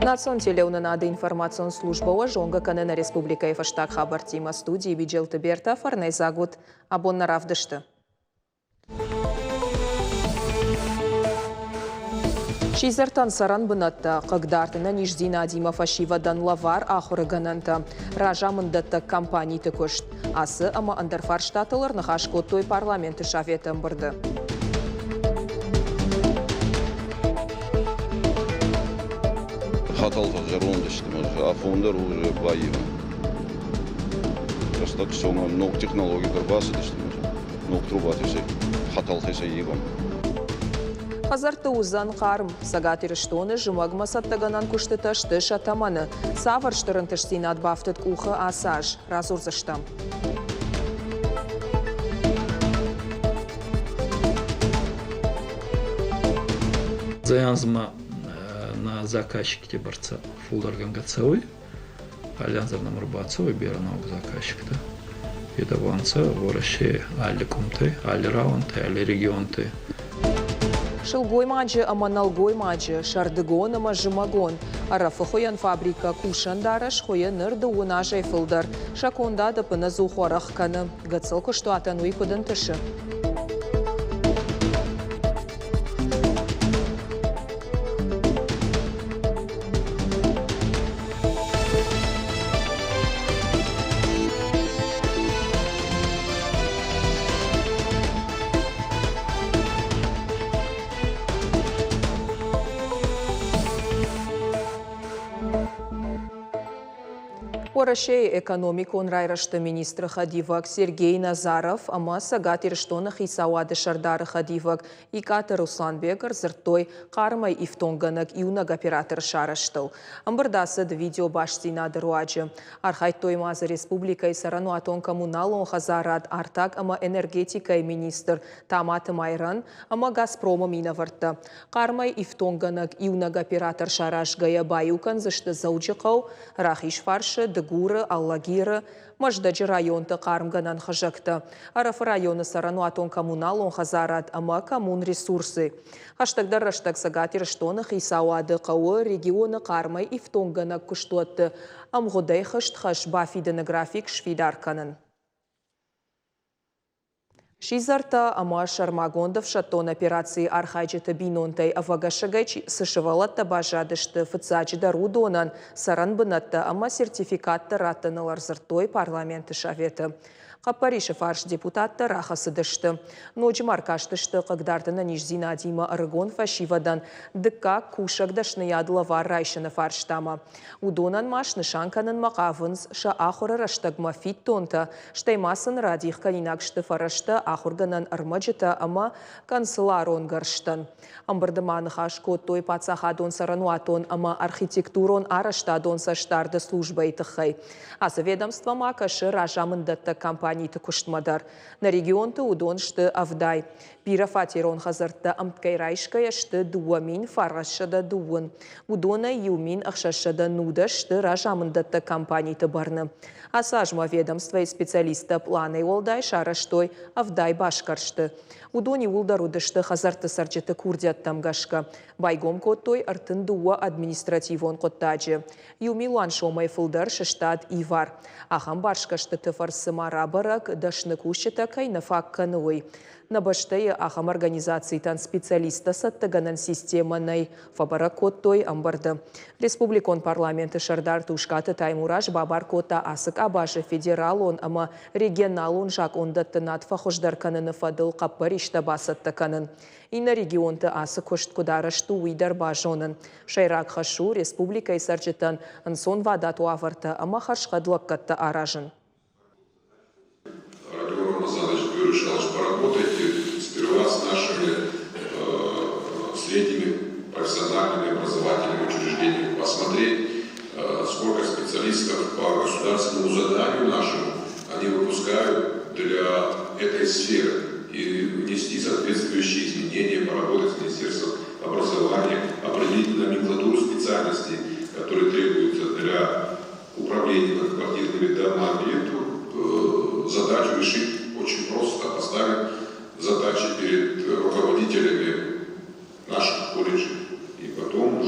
Национ телеунанады информацион службова жонга канена республика Ефаштаг хабар тима студии Биджелты Берта фарнай загут абон наравдышты. Шизартан саран бынатта, қығдартына Ниждина Адимов ашивадан лавар ахуры гананта. Ража мындатта компанийті көшт. Асы ама андырфар штатылар нахаш коттой парламенті шаветен бұрды. Хаталта жарондышты, афондар уже боевы. Просто все много технологий барбасы, много трубатышек, хаталтыша егом. Қазарты узан қарым, сағат иріштоны жымағыма саттағанан күшті ташты шатаманы. Саварштырын тіштейін адбафтыт кухы асаж, разурзыштам. Заянзма на заказчике борца фулдарган гацавой, алянзар номер бацавой бераног заказчикта. И даванца вораше али кумты, али раунты, али регионты. Шылгой маджы аманалгой маджы, шардыгон ама жымагон. Арафы хоян фабрика кушандараш хоян нырды унажай фылдар. Шаконда да пына зухуарах каны. Гацылку что атануй кудын тышы. Орашей экономикон райрашты министры Хадивак Сергей Назаров, ама сагат ирштоны хисауады шардары Хадивак и Каты Русланбекар зыртой қармай ифтонганак иунаг оператор шараштыл. Амбырдасы видео баштина дыруаджы. Архайт тоймазы республика и сарану атон коммуналон хазарад артак ама энергетика и министр Таматы Майран, ама Газпрома минаварта. Қармай ифтонганак иунаг оператор шараш гая баюкан зашты зауджықау, рахиш фаршы, Гуры, Аллагиры, Маждаджи районты қарымганан хажакты. Арафы районы сарану атон коммунал он хазарат, ама коммун ресурсы. Хаштагдар раштаг сагатир штоны хисауады қауы регионы қармай ифтонганак күштуатты. Амғудай хышт хаш бафидыны график швидарканын. Шизарта ама Шармагондов шатон операции архайджета бинонтай авагашагач сышывалатта бажадышты фыцаджида рудонан саранбынатта ама сертификатты раттынылар зыртой парламенты шаветы. Қаппаришев арш депутатты рахасы дышты. Ночи маркаштышты қығдардына Ниждина Адима Арыгон фашивадан дыкка кушак дашны ядыла вар райшыны фарштама. Удонан маш нышанканын мақавынз ша ахуры раштагма фит тонта, штаймасын радих калинакшты фарашты ахурганан армаджыта ама канцеларон гарштан. Амбардыманы хаш коттой пацахадон сарануатон ама архитектурон араштадон саштарды службай тыхай. Асы ведомства макашы ражамындатта компании куштмадар. На регионты удон шты авдай. Пира фатирон хазарта амткайрайшкая шты дуамин фарашада дуын. Удона юмин ахшашада нуда шты ражамындатта компании барны. Асажма ведомства и специалиста планы олдай шараштой авдай башкаршты. Удони улдарудышты хазарты сарджеты курдят тамгашка. Байгом коттой артын дуа административон коттаджи. Юмилуан шомай фылдар шештад ивар. Ахам башкашты тыфарсы марабарак дашны кущета кайна факканой. На баштае ахам организации тан специалиста саттаганан системанай фабара коттой амбарды. Республикон парламенты шардар тушкаты таймураж бабар кота асык абашы федералон ама регионалон жак ондаттынат фахождарканын фадыл қаппаришта басаттаканын. Ина регионты асы көшт кударышты уйдар бажонын. Шайрак хашу республика и сарджетан ансон вадату аварта ама харшқадлаккатты аражын. Поработайте сперва с нашими средними профессиональными образовательными учреждениями, посмотреть, сколько специалистов по государственному заданию нашему они выпускают для этой сферы и внести соответствующие изменения, поработать с Министерством образования, определить номенклатуру специальностей, которые требуются для управления многоквартирными домами. Эту задачу решить очень просто, поставить задачи перед руководителями наших колледжей и потом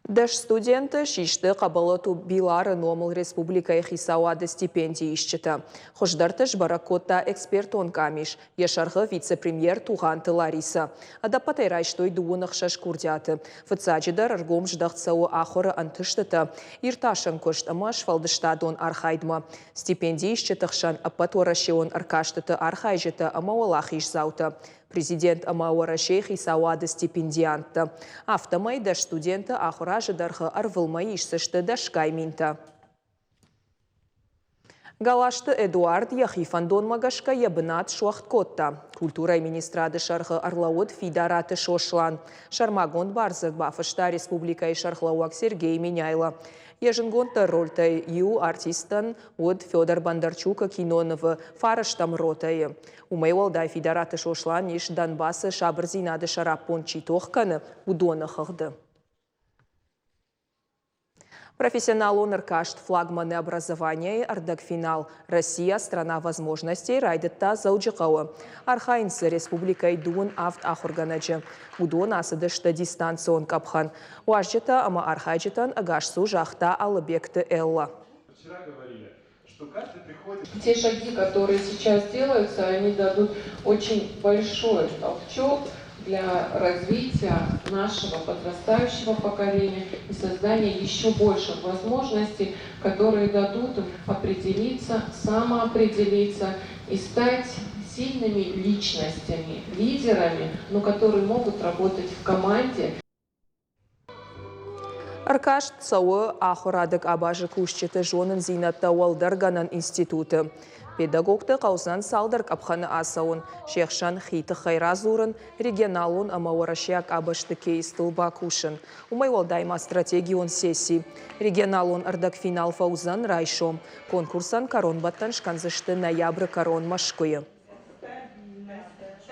Даш студенты шишты қабалату Билары Номыл Республика Хисауады стипендии ищеті. Хождартыш баракотта экспертон камиш, ешарғы вице-премьер Туғанты Лариса. Адапатай райштой дуынық шаш курдяты. Фыцаджидар аргом ждақцауы ахоры антыштыты. Ирташын көшт амаш фалдыштадон архайдма. Стипендии ищетіқшан апатуарашеон аркаштыты архайжыты амауалахиш зауты. Президент Амауара Шейхи Сауады стипендианты. Автомай даш студенты ахуражы дархы арвылмай ишсышты дашкайминта. Галашты Эдуард Яхифандон Магашка ябынат шуахткотта. Культура министрады шархы Арлауд Фидараты Шошлан. Шармагон барзы Бафышта Республика и Шархлауак Сергей Меняйла. Еженгонта рольтай ю артистан от Федор Бондарчука кинонова фараштам ротай. Умайвалдай Фидараты Шошлан иш Донбасса шабрзинады шарапон читохканы удона хыгды. Профессионал оныркашт флагманы образования ардагфинал. Россия – страна возможностей райдетта зауджикауы. Архайнсы республикой дуын авт ахурганаджы. Удон асыдышты дистанцион капхан. Уажджета ама архайджетан агашсу жахта алыбекты элла. Те шаги, которые сейчас делаются, они дадут очень большой толчок для развития нашего подрастающего поколения и создания еще больших возможностей, которые дадут им определиться, самоопределиться и стать сильными личностями, лидерами, но которые могут работать в команде. Аркашт сауы ахурадык абажы кушчеті жонын зинатта уалдарганан институты. Педагогты қаузан салдар капханы асауын, шехшан хиты хайразурын, регионалун амауарашяк абашты кейстыл бакушын. Умай уалдайма стратегион сессии. Регионалун ардак финал фаузан райшом. Конкурсан коронбаттан шканзышты ноябрь корон машкуя.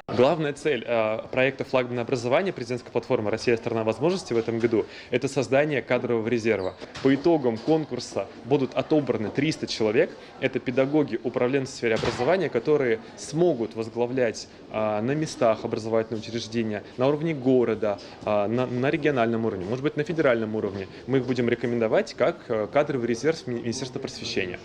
Главная цель проекта «Флагманное образование» президентской платформы «Россия – страна возможностей» в этом году – это создание кадрового резерва. По итогам конкурса будут отобраны 300 человек. Это педагоги, управленцы в сфере образования, которые смогут возглавлять на местах образовательного учреждения, на уровне города, на региональном уровне, может быть, на федеральном уровне. Мы их будем рекомендовать как кадровый резерв Министерства просвещения.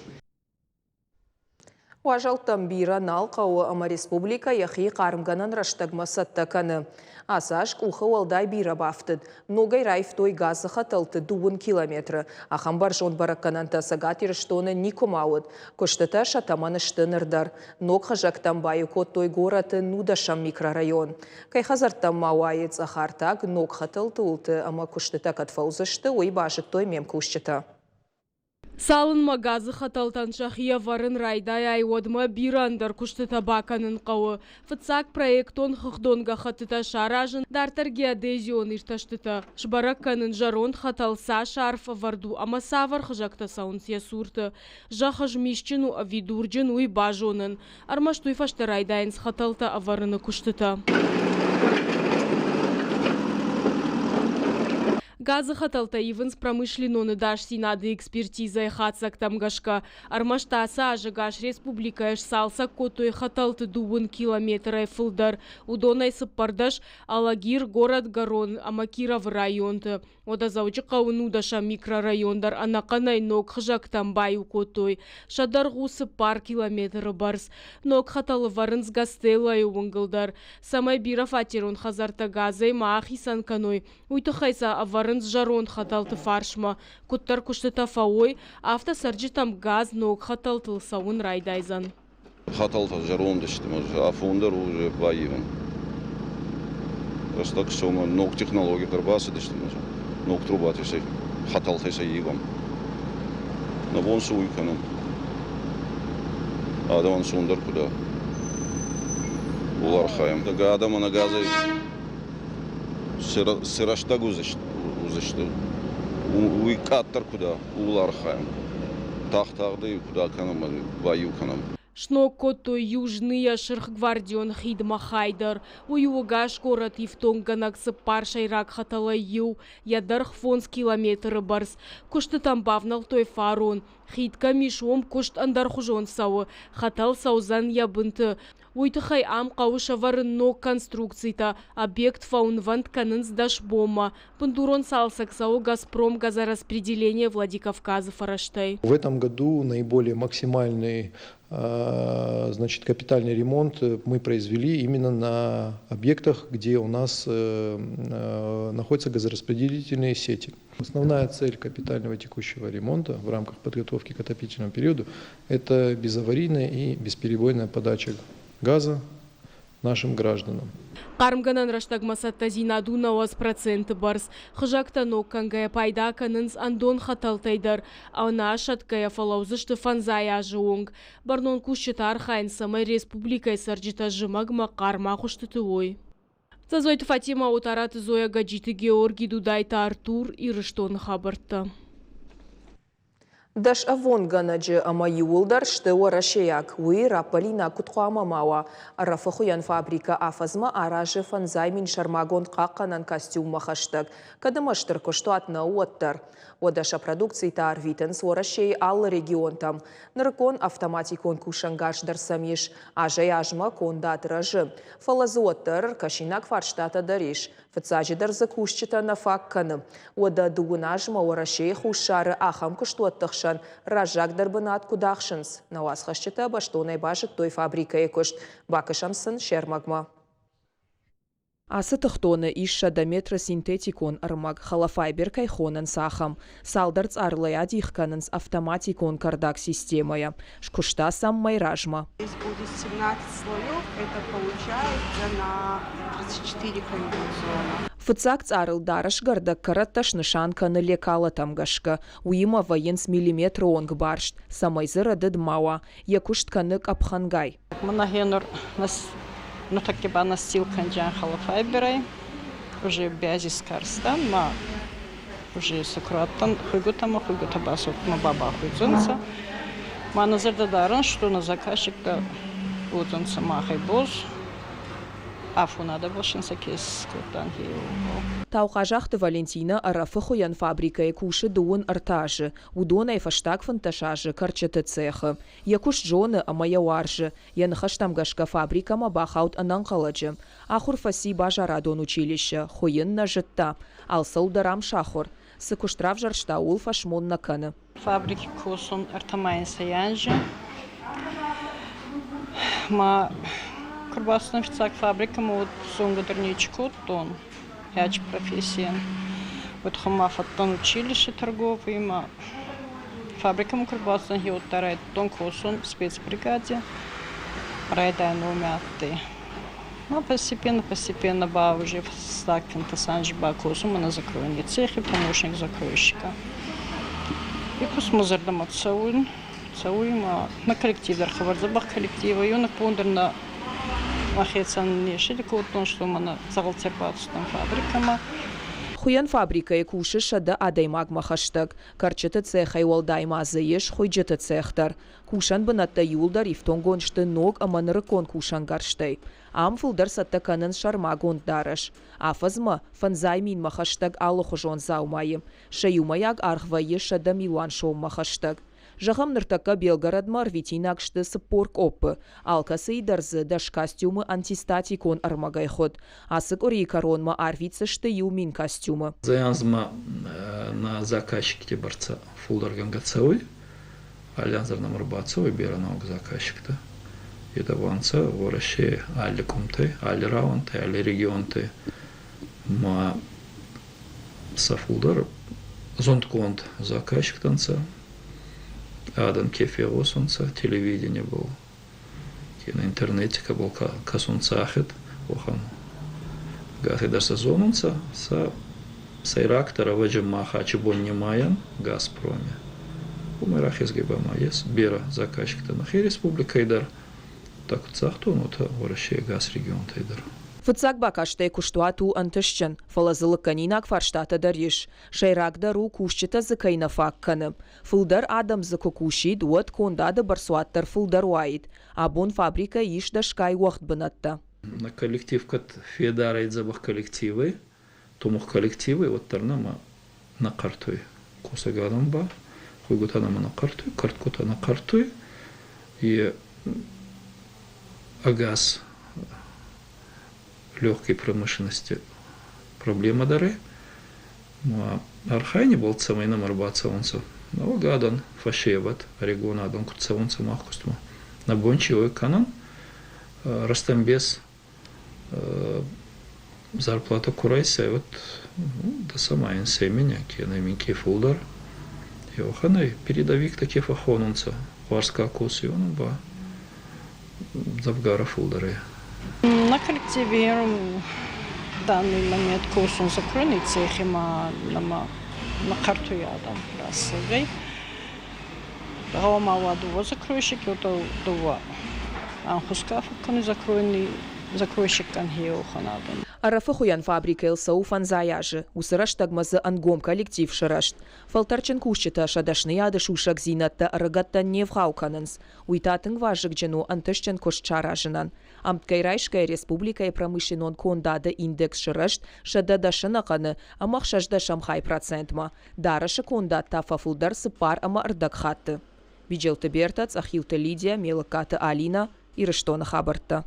Уажалтам бира налқауы ама республика яхи қарымганан раштагмасатта каны. Асашк ухы уалдай бира бафтыд. Многай райфтой газы хаталты 2 километры. Ахамбар жон бараккананта сагат ирыштоны никомауыд. Көштіті шатаманышты нырдар. Ног хажактам байы коттой гораты нудашам микрорайон. Кай хазартам мауайыц ахартак ног хаталты улты ама көштіті катфаузышты ой бажыттой мем көштіті. Салын магазы хаталтан шахия варын райдай айводма бирандар кушты табаканын қауы. Фыцак проектон хыхдонга хатыта шаражын дартар геодезион ирташтыта. Шбаракканын жарон хаталса шарф варду ама савар хыжакта саунсия сурты. Жахаж мишчину авидурджин уй бажонын. Армаштуй фашты райдайнс хаталта аварыны куштыта. Газы хаталта ивенс промышленоны даш синады экспертиза и хатсак тамгашка. Армаштаса ажыгаш республика эш салса котой хаталты 2 километра фылдар. Удонай сыппардаш Алагир город Гарон Амакиров районты. Ода заучы қауыну даша микрорайондар анақанай ног хыжак тамбай котой. Шадарғу сыппар километры барс. Ног хаталы варынс гастелай уыңгылдар. Самай бира фатерон хазарта газай маахисан каной. Уйтыхайса аварын жарон хаталты фаршма. Куттар куштыта фауой, авто сарджитам газ ног хаталтыл сауын райдайзан. Хаталты жарон дышты, афондар уже баиван. Просто так что ног технологии карбасы дышты, ног трубаты шей, хаталты шей игам. На вон суйканом. Адаман сундар куда. Улархаем. Дага адама на газы сырашта гузышты. Уйкаттар куда улархаем. Тахтарды куда канам баю канам. Шнокото южные шерхгвардион хидма хайдар. Уюгаш город ивтонганак сыппар шайрак хатала ю. Ядарх фонс километры барс. Кушты там бавнал той фарон. Хидка мишом кушт андар хужон сауы. Хатал саузан ябынты. Уйтыхай ам қауышавар ног конструкцийта, объект фаунвант канынс дашбома. Пандурон салсаксау «Газпром» газораспределение Владикавказа Фараштай. В этом году наиболее максимальный капитальный ремонт мы произвели именно на объектах, где у нас находятся газораспределительные сети. Основная цель капитального текущего ремонта в рамках подготовки к отопительному периоду – это безаварийная и бесперебойная подача газа нашим гражданам. Қарымганан раштагмасатта зинаду науаз проценты барс. Хыжакта ноккангая пайда канынс андон хаталтайдар. Ауна ашаткая фалаузышты фанзая жуонг. Барнон кушчетар хайн самай республикай сарджита жымагма қарма хуштыты ой. Зазойты Фатима утараты Зоя Гаджиты Георгий Дудайта Артур и Рыштон хабарта. Даш авонганаджи амаюлдар штеуа рашеяк уи рапалина кутхуама мауа. Рафахуян фабрика афазма аражи фанзаймин шармагон қаққанан костюм махаштаг. Кадымаштыр коштуатна уаттар. Одаша продукции тар витенс орашей ал регионтам. Ныркон автоматикон кушангаш дарсамиш. Ажай ажма кон датыражы. Фалазуаттар кашинак фарштата дариш. Фацажи дарзакушчита на факканы. Ода дугунажма орашей хушары ахам куштуаттахшан. Ражак дарбанат кудахшынс. Науаз хашчита баштонай бажык той фабрика екушт. Бакышамсын шермагма. Асы тұқтоны ишша да метросинтетикон армаг халафайбер кайхонын сахам. Салдарц арлая дихканынс автоматикон кардак системая. Шкушта сам майражма. Здесь будет 17 слоев, это получается на 34 комбинезона. Фыцак царыл дарыш гардак каратташ нышанканы лекала тамгашка. Уима военс миллиметр онг баршт. Самайзыра дыдмауа. Якушт канык апхангай. Ну так и настилка джан халафайберай, уже бязис карстан, ма уже сократан, хуйгутама басот, ма баба хуйзунца. Ма назарда даран, что на заказчика удзунца махай боз, афу надо большинца кес скотан его. Таухажахты Валентина арафахуян фабрика куши дуын артажы, удонай фаштак фанташажы карчаты цеха. Якуш джоны амаяуаржы, янхаштамгашка фабрика мабахаут ананкаладжы. Ахур фаси бажарадон училище, хуйын на жытта, алсыл дарам шахур. Сыкуштрав жаршта ул фашмон наканы. Фабрики кусон артамайн саянжы. Ма курбасный фицак фабрика мод сунгадерничку тон. Яч профессия. Вот хамафаттан училище торговые, ма фабрика мукрбасна хиот тарайт тон косон в спецбригаде. Райдай номяты. Но постепенно ба уже стак фантасанж ба косу мы на закроение цехи, помощник закройщика. И космозердам отцауин, на коллектив дархаварзабах коллектива, и он на махецан нешили котон, что мы на загалтербатустан фабрикама. Хуян фабрика куши шада адаймаг махаштаг. Карчыты цеха юалдайма заеш хуйджыты цехтар. Кушан бынатта юлдар ифтонгоншты ног аманырыкон кушангарштай. Амфулдар саттаканын шармагон дарыш. Афазма фанзаймин махаштаг аллы хужон заумайым. Шаюмаяг архвайы шада милуан шоу махаштаг. Жағам ныртака Белгородма рвитинакшты спорк оппы. Алкасы идарзы даш костюмы антистатикон армагай ход. Асык орейкаронма арвицышты юмин костюмы. Заянзма на заказчике борца фулдарган гацауй. Алянзарнам рыбацауй беранаук заказчикта. И даванца вораше алли кумты, алли раунты, алли регионты. Ма сафулдар зонтконт заказчик танца. Адан кефе осунца, телевидение был. На интернете был касунцахет, охан. Гаты даже зонунца, сайрактора ваджим маха чебон немаян, Газпроме. Умерах из гибамаес, бера заказчик-то нахи республика идар. Так вот цахту, но то ворощее газ регион тайдар. Фыцак бакаштай куштуату антышчын, фалазылык канинак фарштата дариш. Шайрак дару кушчыта зыкайна факканы. Фылдар адам зыкокушид, уот кондады барсуаттар фылдар уайд. Абон фабрика иш дашкай уақт бынатта. На коллектив кат федара идзабах коллективы, томух коллективы, вот тарнама на картой. Косагадан ба, хуйгутанама на картой, карткута на картой. И газ легкой промышленности проблема дары. Архайне был самый номер бацаунцев. Но гадан фашеват регионадон курцаунцев махкустма. На бончевой канон Растамбес зарплата курайся вот до самая инсеменя кенеминки фулдар. Йоханай передовик таки фахонунца варска косиону ба завгара фулдары. На коллективе в данный момент курс он закрытый цехима на карту ядом рассылай. Рома воду закройщик это дува. Анхускаф кон закройщик кан хиоханадон. Арафахуян фабрика Илсауфан заяжи. Усыраштагмазы ангом коллектив шырашт. Фалтарченкушчета шадашныяды шушак зинатта арыгатта невхауканынс. Уйтатын важык джену антышчен кошчаражынан. Амткайрайшкая республикая промышленон кондады индекс шырашт шададашынақаны амақ шажда шамхай процентма. Дарашы кондатта фафулдар сыпар ама ырдакхатты. Биджелты Бертац, Ахилта Лидия, Мелаката Алина и Рыштона Хабарта.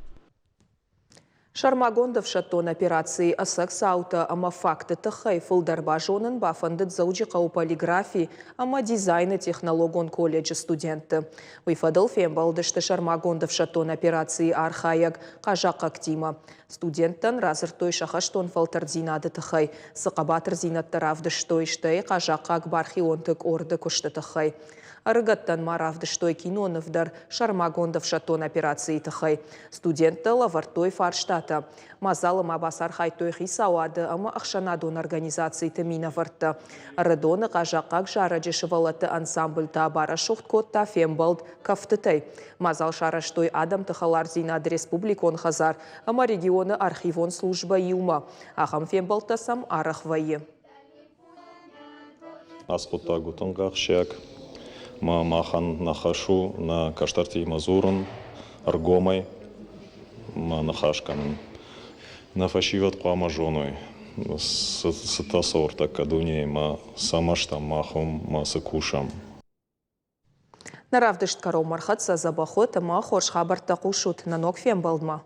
Шармагондов шаттон операции асакс аута ама факты тахай фулдарба жонын бафандыт заучиқау полиграфии ама дизайны технологон колледжи студенты. Выйфадыл фембалдышты Шармагондов шаттон операции архаяк қажақ актима. Студенттан разыртой шахаштон фалтардзинады тахай. Сықабатыр зинаттаравдыштой штай қажақақ бархионтык орды күшті тахай. Арыгаттан маравдыштой киноновдар Шармагондов шаттон операции тахай. Студентты лавартой фарштата. Мазалым абасар хайтой хисауады ама ақшанадон организации тымина варты. Арыдоны қажақақ жараджы шывалаты ансамбль табара шухткотта фембалд кафтытай. Мазал шараштой адам тахалар зинады республикон хазар, ама регионы архивон служба юма. Ахам фембалдтасам арахвайы. Асқоттагутын қақшияк. Махан нахашу на каштарти мазурун аргомай нахашкан нафашиват қамажоной сытасорта кадуни ма самаштам махом ма сыкушам. Наравдышт каро мархатса забахот ма хорш хабарта кушут на ног фембалдма.